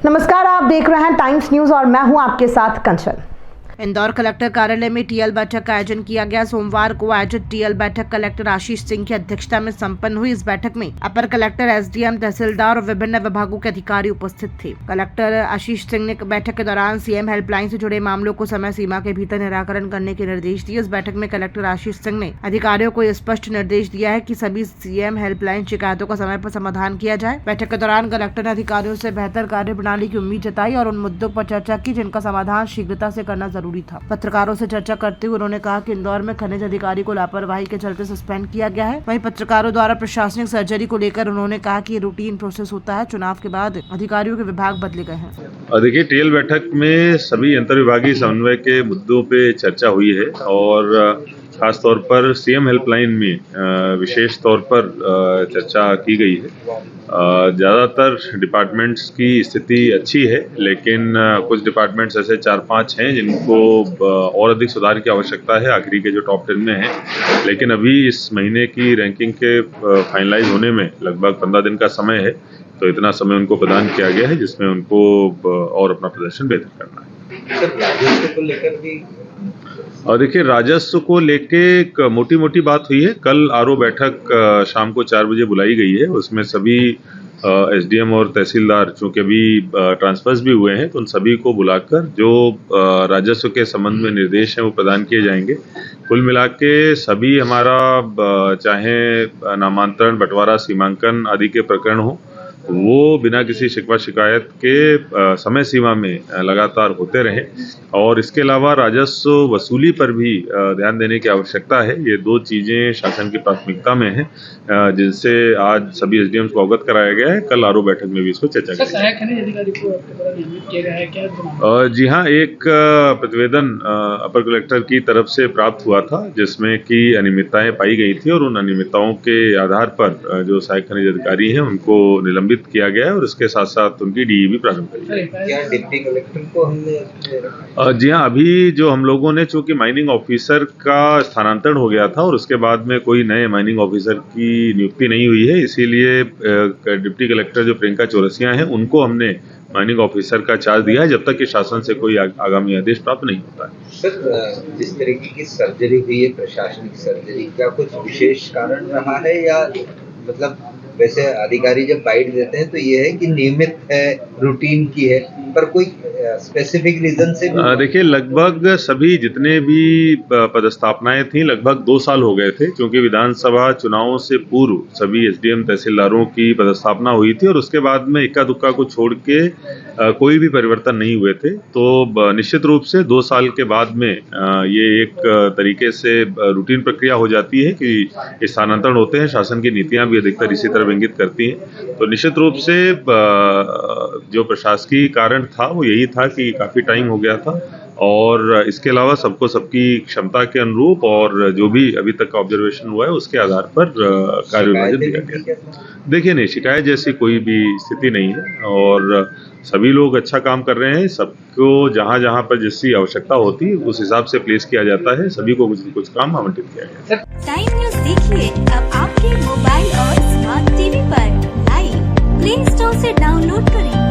नमस्कार, आप देख रहे हैं टाइम्स न्यूज और मैं हूं आपके साथ कंचन। इंदौर कलेक्टर कार्यालय में टीएल बैठक का आयोजन किया गया। सोमवार को आयोजित टीएल बैठक कलेक्टर आशीष सिंह की अध्यक्षता में संपन्न हुई। इस बैठक में अपर कलेक्टर, एसडीएम, तहसीलदार और विभिन्न विभागों के अधिकारी उपस्थित थे। कलेक्टर आशीष सिंह ने बैठक के दौरान सीएम हेल्पलाइन से जुड़े मामलों को समय सीमा के भीतर निराकरण करने के निर्देश दिए। इस बैठक में कलेक्टर आशीष सिंह ने अधिकारियों को स्पष्ट निर्देश दिया है कि सभी सीएम हेल्पलाइन शिकायतों का समय पर समाधान किया जाए। बैठक के दौरान कलेक्टर ने अधिकारियों से बेहतर कार्य प्रणाली की उम्मीद जताई और उन मुद्दों पर चर्चा की जिनका समाधान शीघ्रता से करना जरूरी था। पत्रकारों से चर्चा करते हुए उन्होंने कहा कि इंदौर में खनिज अधिकारी को लापरवाही के चलते सस्पेंड किया गया है। वहीं पत्रकारों द्वारा प्रशासनिक सर्जरी को लेकर उन्होंने कहा कि ये रूटीन प्रोसेस होता है। चुनाव के बाद अधिकारियों के विभाग बदले गए हैं। देखिए, टीएल बैठक में सभी अंतर्विभागीय समन्वय के मुद्दों पे चर्चा हुई है और खास तौर पर सीएम हेल्पलाइन में विशेष तौर पर चर्चा की गई है। ज़्यादातर डिपार्टमेंट्स की स्थिति अच्छी है, लेकिन कुछ डिपार्टमेंट्स ऐसे 4-5 हैं जिनको और अधिक सुधार की आवश्यकता है, आखिरी के जो टॉप 10 में हैं। लेकिन अभी इस महीने की रैंकिंग के फाइनलाइज होने में लगभग 15 दिन का समय है, तो इतना समय उनको प्रदान किया गया है जिसमें उनको और अपना प्रदर्शन बेहतर करना है। राजस्व को लेकर भी और देखिए, राजस्व को लेके एक मोटी बात हुई है। कल आरओ बैठक शाम को 4 बजे बुलाई गई है। उसमें सभी एसडीएम और तहसीलदार, चूंकि अभी ट्रांसफर्स भी हुए हैं, तो उन सभी को बुलाकर जो राजस्व के संबंध में निर्देश हैं वो प्रदान किए जाएंगे। कुल मिला के सभी हमारा चाहे नामांतरण, बंटवारा, सीमांकन आदि के प्रकरण हो, वो बिना किसी शिकवा शिकायत के समय सीमा में लगातार होते रहे। और इसके अलावा राजस्व वसूली पर भी ध्यान देने की आवश्यकता है। ये 2 चीज़ें शासन की प्राथमिकता में हैं, जिनसे आज सभी एसडीएम को अवगत कराया गया है। कल आरओ बैठक में भी इसको चर्चा की। सहायक खनिज अधिकारी को आपके द्वारा नियमित किया गया है क्या? जी हाँ, एक प्रतिवेदन अपर कलेक्टर की तरफ से प्राप्त हुआ था जिसमें कि अनियमितताएं पाई गई थी और उन अनियमितताओं के आधार पर जो सहायक खनिज अधिकारी हैं उनको निलंबित किया गया है और उसके साथ साथ उनकी डीई भी प्रारंभ की गई। क्या डिप्टी कलेक्टर को हमने जी हाँ, अभी जो हम लोगों ने, चूंकि माइनिंग ऑफिसर का स्थानांतरण हो गया था और उसके बाद में कोई नए माइनिंग ऑफिसर की नियुक्ति नहीं हुई है, इसीलिए डिप्टी कलेक्टर जो प्रियंका चौरसिया हैं उनको हमने माइनिंग ऑफिसर का चार्ज दिया है जब तक कि शासन से कोई आगामी आदेश प्राप्त नहीं होता है। सर, जिस तरीके की सर्जरी हुई है, प्रशासनिक सर्जरी, क्या कुछ विशेष कारण रहा है या मतलब वैसे अधिकारी जब बाइट देते हैं तो ये है कि नियमित है, रूटीन की है, पर कोई स्पेसिफिक रीजन से? देखिए, लगभग सभी जितने भी पदस्थापनाएं थी लगभग 2 साल हो गए थे, क्योंकि विधानसभा चुनावों से पूर्व सभी एसडीएम तहसीलदारों की पदस्थापना हुई थी और उसके बाद में इक्का दुक्का को छोड़ के कोई भी परिवर्तन नहीं हुए थे। तो निश्चित रूप से 2 साल के बाद में ये एक तरीके से रूटीन प्रक्रिया हो जाती है कि स्थानांतरण होते हैं। शासन की नीतियां भी अधिकतर इसी तरह इंगित करती हैं। तो निश्चित रूप से जो प्रशासकीय कारण था वो यही था कि काफ़ी टाइम हो गया था और इसके अलावा सबको सबकी क्षमता के अनुरूप और जो भी अभी तक का ऑब्जर्वेशन हुआ है उसके आधार पर कार्य विभाजन दिया गया। देखिए, नहीं, शिकायत जैसी कोई भी स्थिति नहीं है और सभी लोग अच्छा काम कर रहे हैं। सबको जहां जहां पर जिसकी आवश्यकता होती है उस हिसाब से प्लेस किया जाता है। सभी को कुछ काम आवंटित किया गया है। टाइम न्यूज देखिए अब आपके मोबाइल और स्मार्ट टीवी पर लाइव प्ले स्टोर से डाउनलोड करें।